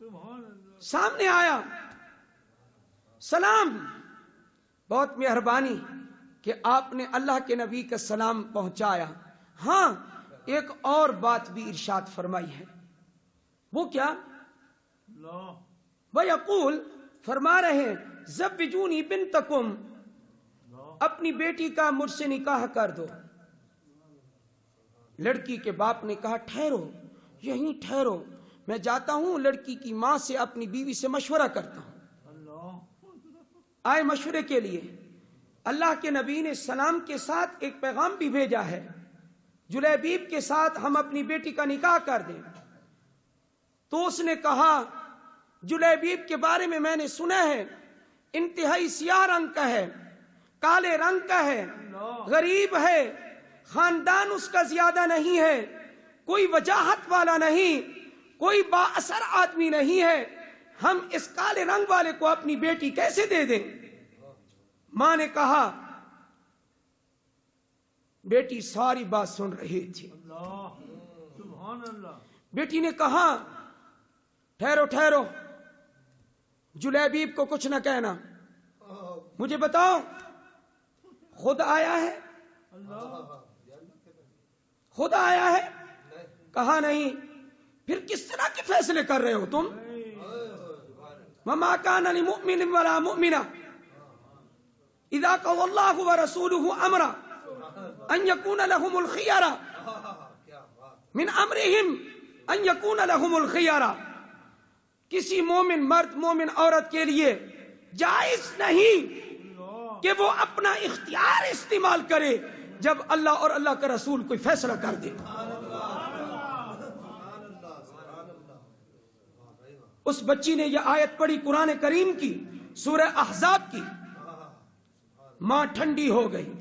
سامنے آیا، سلام، بہت مہربانی کہ آپ نے اللہ کے نبی کا سلام پہنچایا۔ ہاں ایک اور بات بھی ارشاد فرمائی ہے، وہ کیا؟ وَيَقُول، فرما رہے ہیں زَوِّجُونِي بِنْتَكُمْ، اپنی بیٹی کا مجھ سے نکاح کر دو۔ لڑکی کے باپ نے کہا ٹھہرو، یہیں ٹھہرو، میں جاتا ہوں لڑکی کی ماں سے اپنی بیوی سے مشورہ کرتا ہوں۔ آئے مشورے کے لیے، اللہ کے نبی نے سلام کے ساتھ ایک پیغام بھی بھیجا ہے، جلیبیب کے ساتھ ہم اپنی بیٹی کا نکاح کر دیں۔ تو اس نے کہا جلیبیب کے بارے میں نے سنا ہے انتہائی سیاہ رنگ کا ہے، کالے رنگ کا ہے، غریب ہے، خاندان اس کا زیادہ نہیں ہے، کوئی وجاہت والا نہیں، کوئی با اثر آدمی نہیں ہے، ہم اس کالے رنگ والے کو اپنی بیٹی کیسے دے دیں؟ ماں نے کہا، بیٹی ساری بات سن رہی تھی، بیٹی نے کہا ٹھہرو ٹھہرو، جلیبیب کو کچھ نہ کہنا، مجھے بتاؤ خود آیا ہے؟ خود آیا ہے؟ کہا نہیں۔ پھر کس طرح کے فیصلے کر رہے ہو تم؟ وَمَا كَانَ لِمُؤْمِنٍ وَلَا مُؤْمِنَةٍ إِذَا قَضَى اللَّهُ وَرَسُولُهُ أَمْرًا أَن يَكُونَ لَهُمُ الْخِيَرَةُ مِنْ أَمْرِهِمْ أَن يَكُونَ لَهُمُ الْخِيَرَةُ، کسی مومن مرد مومن عورت کے لیے جائز نہیں کہ وہ اپنا اختیار استعمال کرے جب اللہ اور اللہ کا رسول کوئی فیصلہ کر دے۔ اس بچی نے یہ آیت پڑھی قرآن کریم کی، سورہ احزاب کی، ماں ٹھنڈی ہو گئی،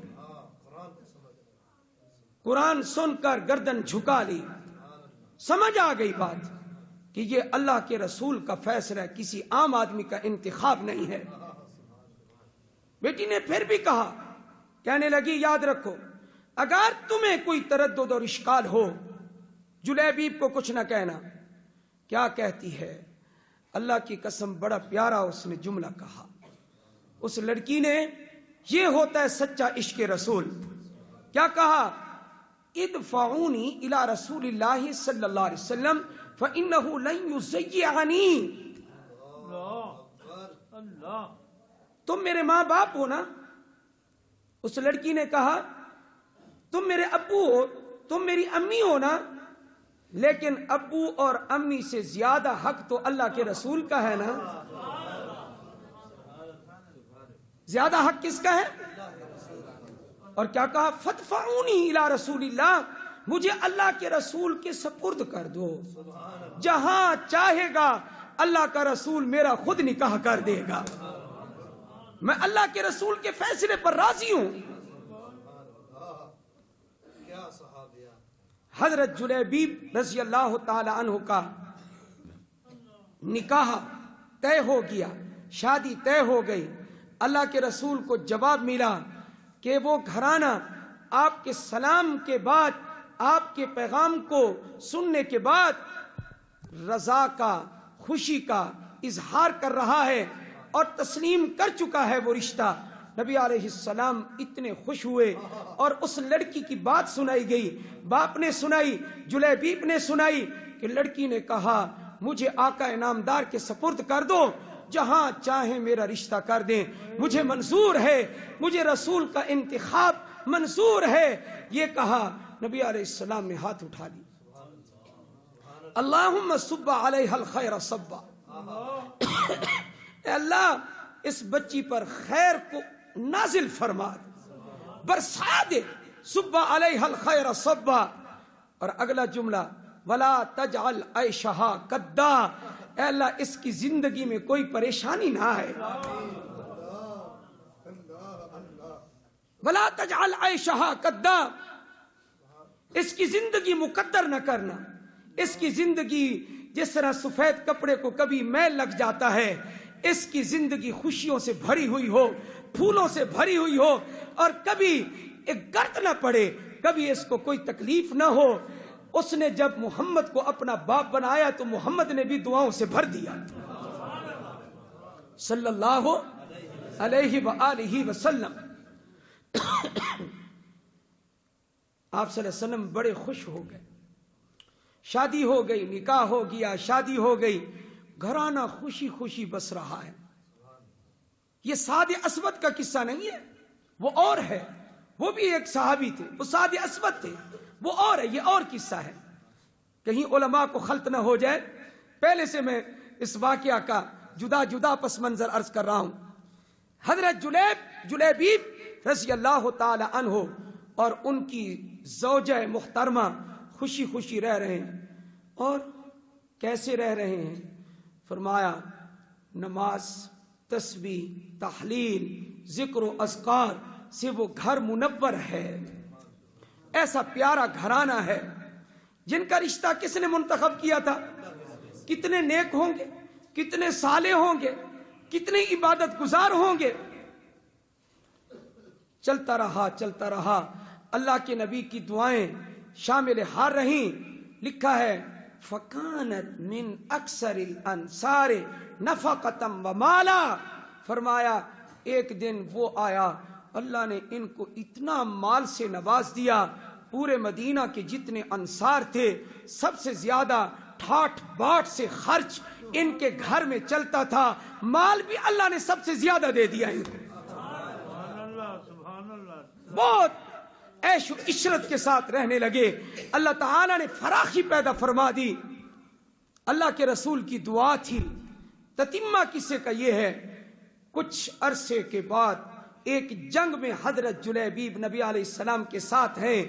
قرآن سن کر گردن جھکا لی، سمجھ آ گئی بات کہ یہ اللہ کے رسول کا فیصلہ ہے، کسی عام آدمی کا انتخاب نہیں ہے۔ بیٹی نے پھر بھی کہا، کہنے لگی یاد رکھو اگر تمہیں کوئی تردد اور اشکال ہو جلیبیب کو کچھ نہ کہنا۔ کیا کہتی ہے؟ اللہ کی قسم بڑا پیارا اس نے جملہ کہا، اس لڑکی نے، یہ ہوتا ہے سچا عشق رسول۔ کیا کہا؟ ادفعونی الی رسول اللہ صلی اللہ علیہ وسلم فإنہ لن یضیعنی۔ تم میرے ماں باپ ہو نا؟ اس لڑکی نے کہا تم میرے ابو ہو، تم میری امی ہو نا، لیکن ابو اور امی سے زیادہ حق تو اللہ کے رسول کا ہے نا۔ زیادہ حق کس کا ہے؟ اور کیا کہا؟ فدفعونی الی رسول اللہ، مجھے اللہ کے رسول کے سپرد کر دو، جہاں چاہے گا اللہ کا رسول میرا خود نکاح کر دے گا، میں اللہ کے رسول کے فیصلے پر راضی ہوں۔ حضرت جلیبیب رضی اللہ تعالی عنہ کا نکاح طے ہو گیا، شادی طے ہو گئی۔ اللہ کے رسول کو جواب ملا کہ وہ گھرانہ آپ کے سلام کے بعد، آپ کے پیغام کو سننے کے بعد رضا کا، خوشی کا اظہار کر رہا ہے اور تسلیم کر چکا ہے وہ رشتہ۔ نبی علیہ السلام اتنے خوش ہوئے اور اس لڑکی کی بات سنائی گئی، باپ نے سنائی، جلیبیب نے سنائی کہ لڑکی نے کہا مجھے آقا انعامدار کے سپرد کر دو، جہاں چاہیں میرا رشتہ کر دیں، مجھے منظور ہے، مجھے رسول کا انتخاب منظور ہے۔ یہ کہا، نبی علیہ السلام نے ہاتھ اٹھا لی، اللہم صب علیہ الخیر صبا، اے اللہ اس بچی پر خیر کو نازل فرما دے، برسا دے، صب علیہ الخیر صبا۔ اور اگلا جملہ، ولا تجعل عیشہا کدا، اے اللہ اس کی زندگی میں کوئی پریشانی نہ آئے، ولا تجعل عیشہا کدا، اس کی زندگی مقدر نہ کرنا، اس کی زندگی جس طرح سفید کپڑے کو کبھی میل لگ جاتا ہے، اس کی زندگی خوشیوں سے بھری ہوئی ہو، پھولوں سے بھری ہوئی ہو، اور کبھی ایک گرد نہ پڑے، کبھی اس کو کوئی تکلیف نہ ہو۔ اس نے جب محمد کو اپنا باپ بنایا تو محمد نے بھی دعاؤں سے بھر دیا صلی اللہ علیہ وآلہ وسلم. آپ صلی اللہ علیہ وسلم بڑے خوش ہو گئے. شادی ہو گئی, نکاح ہو گیا, شادی ہو گئی, گھرانہ خوشی خوشی بس رہا ہے. یہ سعد اسود کا قصہ نہیں ہے, وہ اور ہے. وہ بھی ایک صحابی تھے, وہ سعد اسود تھے, وہ اور ہے, یہ اور قصہ ہے. کہیں علماء کو خلط نہ ہو جائے, پہلے سے میں اس واقعہ کا جدا جدا پس منظر عرض کر رہا ہوں. حضرت جلیبیب رضی اللہ تعالی عنہ اور ان کی زوجہ محترمہ خوشی خوشی رہ رہے ہیں. اور کیسے رہ رہے ہیں؟ فرمایا نماز, تسبیح, تحلیل, ذکر و اذکار سے وہ گھر منور ہے. ایسا پیارا گھرانہ ہے جن کا رشتہ کس نے منتخب کیا تھا؟ کتنے نیک ہوں گے, کتنے صالح ہوں گے, کتنے عبادت گزار ہوں گے. چلتا رہا. اللہ کے نبی کی دعائیں شامل حال رہیں. لکھا ہے فَكَانَتْ مِنْ أَكْثَرِ الْأَنصَارِ نَفَقَةً وَمَالًا. فرمایا ایک دن وہ آیا, اللہ نے ان کو اتنا مال سے نواز دیا, پورے مدینہ کے جتنے انصار تھے سب سے زیادہ ٹھاٹ باٹ سے خرچ ان کے گھر میں چلتا تھا. مال بھی اللہ نے سب سے زیادہ دے دیا ان کو. بہت عیش و عشرت کے ساتھ رہنے لگے. اللہ تعالیٰ نے فراخی پیدا فرما دی. اللہ کے رسول کی دعا تھی. تتمہ قصے کا یہ ہے, کچھ عرصے کے بعد ایک جنگ میں حضرت جلیبیب نبی علیہ السلام کے ساتھ ہیں.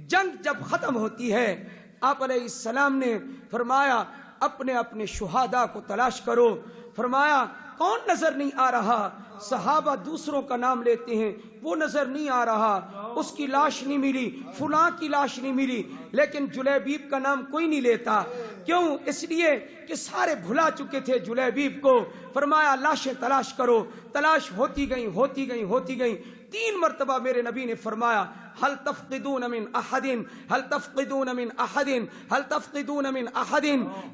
جنگ جب ختم ہوتی ہے, آپ علیہ السلام نے فرمایا اپنے اپنے شہداء کو تلاش کرو. فرمایا کون نظر نہیں آ رہا؟ صحابہ دوسروں کا نام لیتے ہیں, وہ نظر نہیں آ رہا, اس کی لاش نہیں ملی, فلاں کی لاش نہیں ملی, لیکن جلیبیب کا نام کوئی نہیں لیتا. کیوں؟ اس لیے کہ سارے بھلا چکے تھے جلیبیب کو. فرمایا لاشیں تلاش کرو. تلاش ہوتی گئیں. 3 مرتبہ میرے نبی نے فرمایا هل تفقدون من احد, هل تفقدون من احد, هل تفقدون من احد.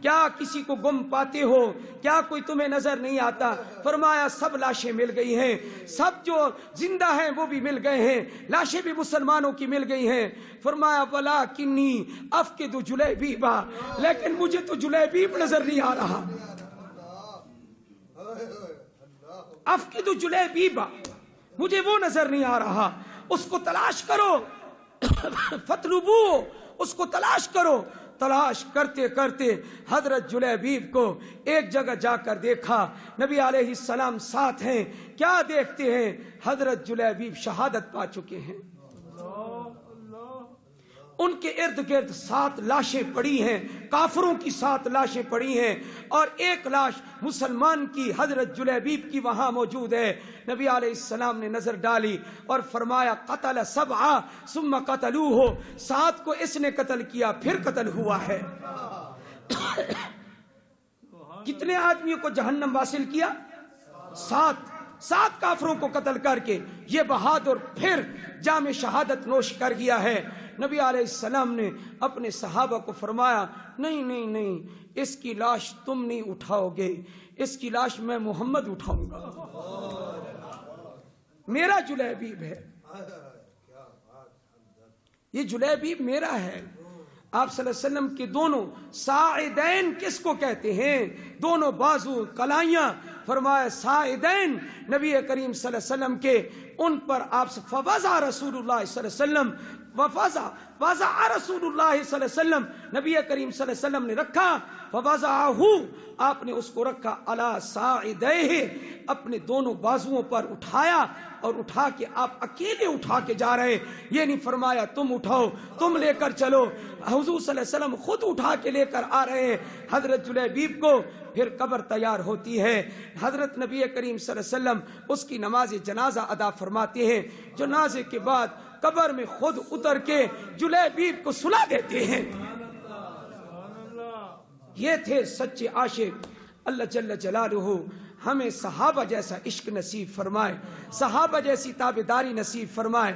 کیا کسی کو گم پاتے ہو؟ کیا کوئی تمہیں نظر نہیں آتا؟ فرمایا سب لاشیں مل گئی ہیں, سب جو زندہ ہیں وہ بھی مل گئے ہیں, لاشیں بھی مسلمانوں کی مل گئی ہیں. فرمایا ولکنی افقد جلیبیبا, لیکن مجھے تو جلیبیب نظر نہیں آ رہا. افقد جلیبیبا, مجھے وہ نظر نہیں آ رہا. اس کو تلاش کرو. فطلبو, اس کو تلاش کرو. تلاش کرتے کرتے حضرت جلیبیب کو ایک جگہ جا کر دیکھا. نبی علیہ السلام ساتھ ہیں. کیا دیکھتے ہیں؟ حضرت جلیبیب شہادت پا چکے ہیں. ان کے ارد گرد 7 لاشیں پڑی ہیں, کافروں کی 7 لاشیں پڑی ہیں, اور ایک لاش مسلمان کی حضرت جلیبیب کی وہاں موجود ہے. نبی علیہ السلام نے نظر ڈالی اور فرمایا قتل 7 ثم قتلوہ, 7 کو اس نے قتل کیا پھر قتل ہوا ہے. کتنے آدمیوں کو جہنم واصل کیا؟ 7 کافروں کو قتل کر کے یہ بہادر پھر جام شہادت نوش کر گیا ہے. نبی علیہ السلام نے اپنے صحابہ کو فرمایا نہیں, اس کی لاش تم نہیں اٹھاؤ گے, اس کی لاش میں محمد اٹھاؤں گا. میرا جلیبیب ہے, یہ جلیبیب میرا ہے. آپ صلی اللہ علیہ وسلم کے دونوں ساعدین کس کو کہتے ہیں؟ دونوں بازو, کلائیاں. فرمایا ساعدین نبی کریم صلی اللہ علیہ وسلم کے, ان پر آپ سے فوضع رسول اللہ صلی اللہ علیہ وسلم, وضع رسول اللہ صلی اللہ علیہ وسلم, نبی کریم صلی اللہ علیہ وسلم نے رکھا. فوضعہ, آپ نے اس کو رکھا علی ساعدیہ, اپنے دونوں بازوؤں پر اٹھایا, اور اٹھا کے آپ اکیلے اٹھا کے جا رہے. یہ نہیں فرمایا تم اٹھاؤ, تم لے کر چلو. حضور صلی اللہ علیہ وسلم خود اٹھا کے لے کر آ رہے ہیں حضرت جلیبیب کو. پھر قبر تیار ہوتی ہے. حضرت نبی کریم صلی اللہ علیہ وسلم اس کی نماز جنازہ ادا فرماتے ہیں. جنازے کے بعد قبر میں خود اتر کے جلیبیب کو سلا دیتے ہیں. یہ تھے سچے عاشق. اللہ جل جلالہ ہمیں صحابہ جیسا عشق نصیب فرمائے, صحابہ جیسی تابعداری نصیب فرمائے.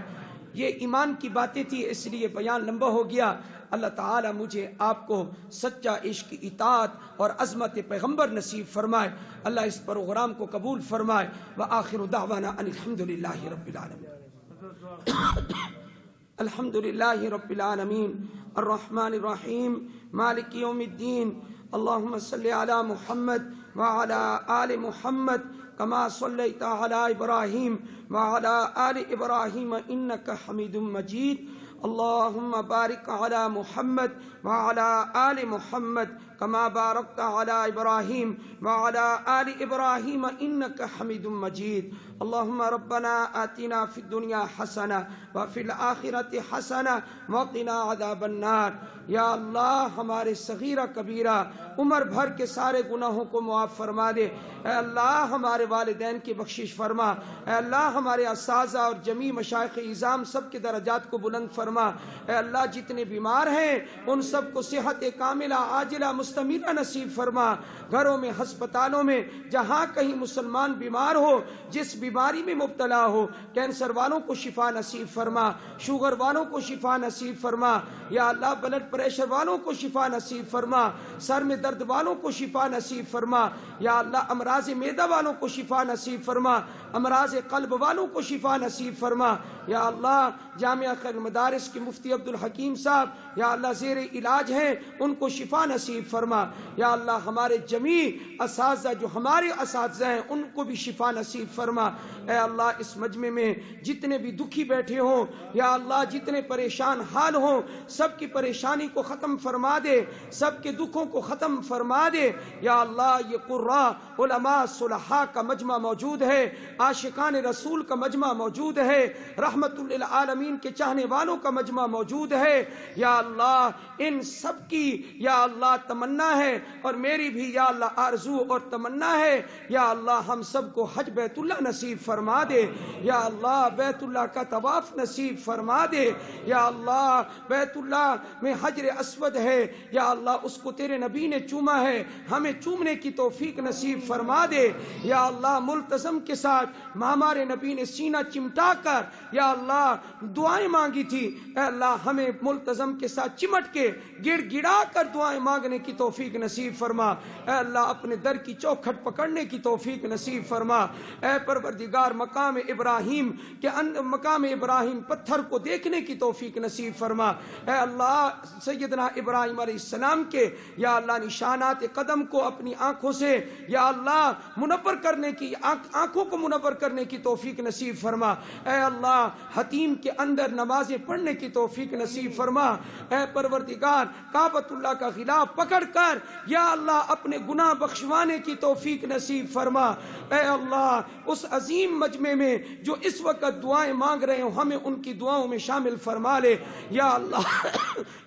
یہ ایمان کی باتیں تھی، اس لیے بیان لمبا ہو گیا۔ اللہ تعالی مجھے آپ کو سچا عشق، اطاعت اور عظمت پیغمبر نصیب فرمائے۔ اللہ اس پروگرام کو قبول فرمائے۔ وآخر دعوانا ان الحمدللہ رب العالمین۔ الحمدللہ رب العالمین الرحمن الرحیم مالک یوم الدین۔ اللہم صلی علی محمد وعلی آل محمد کما صلیت علی ابراہیم وعلی آل ابراہیم انک حمید مجید۔ اللہم بارک علی محمد وعلی آل محمد کما بارکت علی ابراہیم وعلی آل ابراہیم انک حمید مجید۔ اللہم ربنا آتنا فی الدنیا حسنہ وفی الآخرۃ حسنہ وقنا عذاب النار۔ یا اللہ ہمارے صغیرہ کبیرہ عمر بھر کے سارے گناہوں کو معاف فرما دے۔ اے اللہ ہمارے والدین کی بخشش فرما۔ اے اللہ ہمارے اساتذہ اور جمیع مشائخ اعظام سب کے درجات کو بلند فرما۔ اے اللہ جتنے بیمار ہیں ان سب کو صحت کاملہ عاجلہ مستمرہ نصیب فرما۔ گھروں میں، ہسپتالوں میں، جہاں کہیں مسلمان بیمار ہو، جس بیماری میں مبتلا ہو، کینسر والوں کو شفا نصیب فرما، شوگر والوں کو شفا نصیب فرما۔ یا اللہ بلڈ پریشر والوں کو شفا نصیب فرما، سر میں درد والوں کو شفا نصیب فرما۔ یا اللہ امراض معدہ والوں کو شفا نصیب فرما، امراض قلب والوں کو شفا نصیب فرما۔ یا اللہ جامعہ خیر مدارس کے مفتی عبدالحکیم صاحب یا اللہ زیر علاج ہیں، ان کو شفا نصیب فرما۔ یا اللہ ہمارے جمیع اساتذہ جو ہمارے اساتذہ ہیں ان کو بھی شفا نصیب فرما۔ اے اللہ اس مجمع میں جتنے بھی دکھی بیٹھے ہوں، یا اللہ جتنے پریشان حال ہوں، سب کی پریشانی کو ختم فرما دے، سب کے دکھوں کو ختم فرما دے۔ یا اللہ یہ قراء، علماء، صلحاء کا مجمع موجود ہے، عاشقان رسول کا مجمع موجود ہے، رحمت للعالمین کے چاہنے والوں کا مجمع موجود ہے۔ یا اللہ ان سب کی یا اللہ تمنا ہے، اور میری بھی یا اللہ آرزو اور تمنا ہے، یا اللہ ہم سب کو حج بیت اللہ نصیب فرما دے۔ یا اللہ بیت اللہ کا طواف نصیب فرما دے۔ یا اللہ بیت اللہ میں حجر اسود ہے، یا اللہ اس کو تیرے نبی نے چوما ہے، ہمیں چومنے کی توفیق نصیب فرما دے۔ یا اللہ ملتزم کے ساتھ ہمارے نبی نے سینہ چمٹا کر یا اللہ دعائیں مانگی تھی، اے اللہ ہمیں ملتزم کے ساتھ چمٹ کے گڑ گڑا کر دعائیں مانگنے کی توفیق نصیب فرما۔ اے اللہ اپنے در کی چوکھٹ پکڑنے کی توفیق نصیب فرما۔ اے پروردگار مقام ابراہیم کے مقام ابراہیم پتھر کو دیکھنے کی توفیق نصیب فرما۔ اے اللہ سیدنا ابراہیم علیہ السلام کے یا اللہ نشانات قدم کو اپنی آنکھوں سے یا اللہ منور کرنے کی، آنکھوں کو منور کرنے کی توفیق نصیب فرما۔ اے اللہ حتیم کے اندر نمازیں پڑھنے کی توفیق نصیب فرما۔ اے پروردگار کعبۃ اللہ کا غلاف پکڑ کر یا اللہ اپنے گناہ بخشوانے کی توفیق نصیب فرما۔ اے اللہ اس عظیم مجمع میں جو اس وقت دعائیں مانگ رہے ہوں ہمیں ان کی دعاؤں میں شامل فرما لے۔ یا اللہ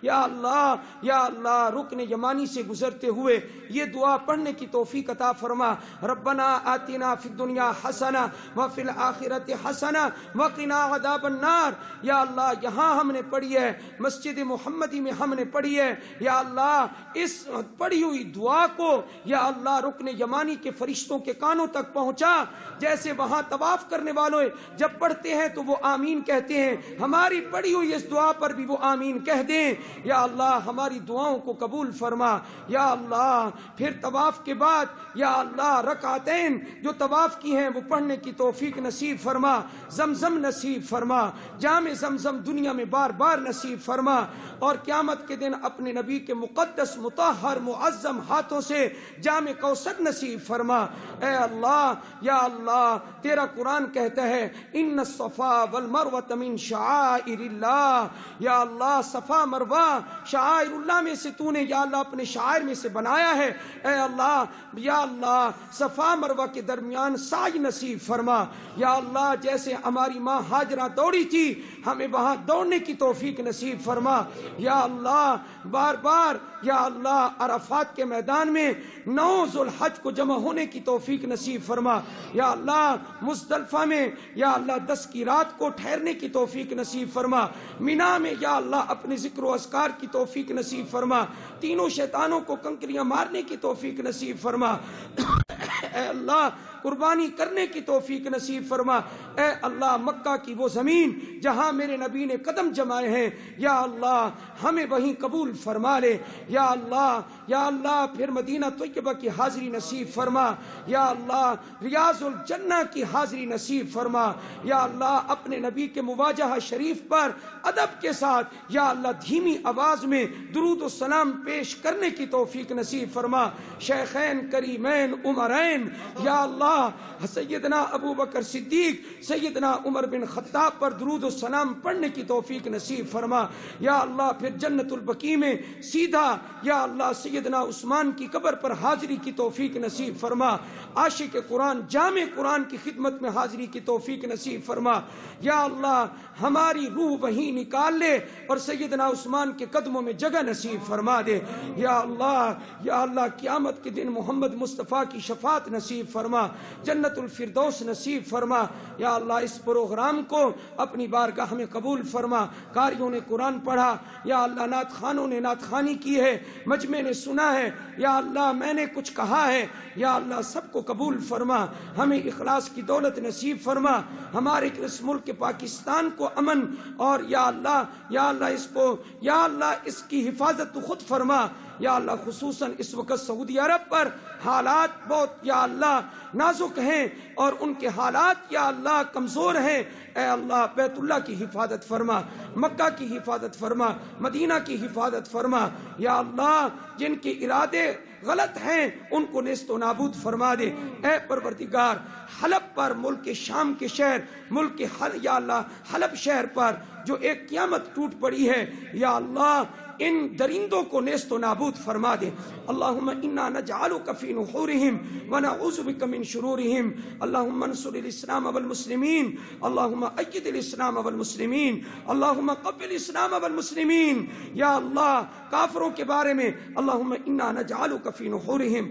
یا اللہ یا اللہ رکن یمانی سے گزرتے ہوئے یہ دعا پڑھنے کی توفیق عطا فرما۔ ربنا آتنا فی الدنیا حسنہ وفی الآخرۃ حسنہ وقنا عذاب النار۔ یا اللہ یہاں ہم نے پڑھی ہے، مسجد محمدی میں ہم نے پڑھی ہے، یا اللہ اس پڑھی ہوئی دعا کو یا اللہ رکن یمانی کے فرشتوں کے کانوں تک پہنچا، جیسے وہاں طواف کرنے والوں جب پڑھتے ہیں تو وہ آمین کہتے ہیں، ہماری پڑھی ہوئی اس دعا پر بھی وہ آمین کہہ دیں۔ یا اللہ ہماری دعاؤں کو قبول فرما۔ یا اللہ پھر طواف کے بعد یا اللہ رکعتین جو طواف کی ہیں وہ پڑھنے کی توفیق نصیب فرما، زمزم نصیب فرما، جام زمزم دنیا میں بار بار نصیب فرما، اور قیامت کے دن اپنے نبی کے مقدس مطہر معظم ہاتھوں سے جام کوثر نصیب فرما۔ اے اللہ یا اللہ تیرا قرآن کہتا ہے ان الصفا والمروہ من شعائر اللہ، یا اللہ صفا مروہ شعائر اللہ میں سے تو نے یا اللہ اپنے شاعر میں سے بنایا ہے۔ اے اللہ یا اللہ صفا مروہ کے درمیان سعی نصیب فرما۔ یا اللہ جیسے ہماری ماں ہاجرہ دوڑی تھی ہمیں وہاں دوڑنے کی توفیق نصیب فرما۔ یا اللہ بار بار یا اللہ عرفات کے میدان میں 9 ذوالحج کو جمع ہونے کی توفیق نصیب فرما۔ یا اللہ مزدلفہ میں یا اللہ 10 کی رات کو ٹھہرنے کی توفیق نصیب فرما۔ مینا میں یا اللہ اپنے ذکر و اذکار کی توفیق نصیب فرما۔ تینوں شیطانوں کو کنکریاں مارنے کی توفیق نصیب فرما۔ اے اللہ قربانی کرنے کی توفیق نصیب فرما۔ اے اللہ مکہ کی وہ زمین جہاں میرے نبی نے قدم جمائے ہیں یا اللہ ہمیں وہیں قبول فرما لے یا اللہ پھر مدینہ طیبہ کی حاضری نصیب فرما یا اللہ ریاض الجنہ کی حاضری نصیب فرما یا اللہ اپنے نبی کے مواجہہ شریف پر ادب کے ساتھ یا اللہ دھیمی آواز میں درود و سلام پیش کرنے کی توفیق نصیب فرما۔ شیخین کریمین عمرین یا اللہ سیدنا ابو بکر صدیق سیدنا عمر بن خطاب پر درود و سلام پڑھنے کی توفیق نصیب فرما یا اللہ پھر جنت البقیع میں سیدھا یا اللہ سیدنا عثمان کی قبر پر حاضری کی توفیق نصیب فرما۔ عاشق قرآن جامع قرآن کی خدمت میں حاضری کی توفیق نصیب فرما یا اللہ ہماری روح وہیں نکال لے اور سیدنا عثمان کے قدموں میں جگہ نصیب فرما دے یا اللہ قیامت کے دن محمد مصطفیٰ کی شفاعت نصیب فرما، جنت الفردوس نصیب فرما یا اللہ اس پروگرام کو اپنی بارگاہ میں قبول فرما۔ قاریوں نے قرآن پڑھا یا اللہ نعت خوانوں نے نعت خوانی کی ہے، مجمع نے سنا ہے یا اللہ میں نے کچھ کہا ہے یا اللہ سب کو قبول فرما، ہمیں اخلاص کی دولت نصیب فرما، ہمارے اس ملک پاکستان کو امن اور یا اللہ اس کو یا اللہ اس کی حفاظت تو خود فرما یا اللہ خصوصاً اس وقت سعودی عرب پر حالات بہت یا اللہ نازک ہیں اور ان کے حالات یا اللہ کمزور ہیں، اے اللہ بیت اللہ کی حفاظت فرما، مکہ کی حفاظت فرما، مدینہ کی حفاظت فرما یا اللہ جن کے ارادے غلط ہیں ان کو نیست و نابود فرما دے۔ اے پروردگار حلب پر ملک شام کے شہر ملک یا اللہ حلب شہر پر جو ایک قیامت ٹوٹ پڑی ہے یا اللہ ان درندوں کو نیست و نابود فرما دے۔ اللہم انا نجعلک فی نحورہم ونعوذ بک من شرورہم، اللہم انصر الاسلام والمسلمین، اللہم اید الاسلام والمسلمین، اللہم قبل الاسلام والمسلمین یا اللہ کافروں کے بارے میں اللہم انا نجعلک فی نحورہم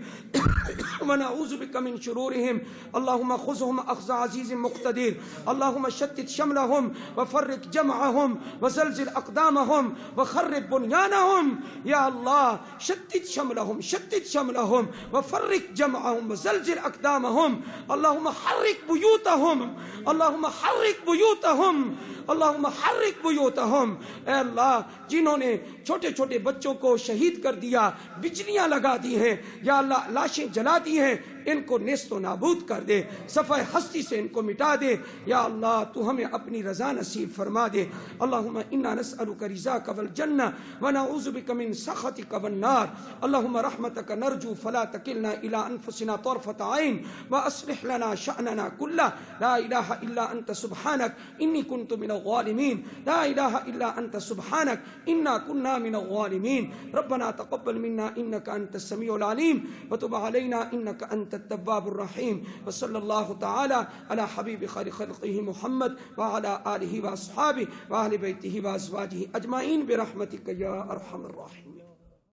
ونعوذ بک من شرورہم، اللہم خذہم اخذ عزیز مقتدر، اللہم شتت شملہم وفرق جمعہم وزلزل اقدامہم وخرب بنیانہم یا اللہ شتت شملہم وفرق جمعہم وزلزل اقدامہم، اللہم حرک بیوتہم، اللہم حرک بیوتہم، اللہم حرک بیوتہم۔ اے اللہ جنہوں نے چھوٹے چھوٹے بچوں کو شہید کر دیا، بجلیاں لگا دی ہیں یا اللہ لاشیں جلا دی ہیں، ان کو نیست و نابود کر دے، صفحہ ہستی سے ان کو مٹا دے یا اللہ تو ہمیں اپنی رضا نصیب فرما دے۔ اللہم انا نسألک رضاک والجنہ ونعوذ بک من سخطک والنار، اللہم رحمتک نرجو فلا تکلنا الی انفسنا طرفۃ عین واصلح لنا شأننا کلہ، لا الہ الا انت سبحانک انی کنت من الظالمین، لا الہ الا انت سبحانک انا کنا من الظالمین، ربنا تقبل منا انک انت السمیع العلیم وتب علینا انک انت التواب الرحیم، وصلی اللہ تعالی علی حبیب خیر خلقہ محمد وعلی آلہ واصحابہ واہل بیتہ وازواجہ اجمعین برحمتک یا ارحم الراحمین۔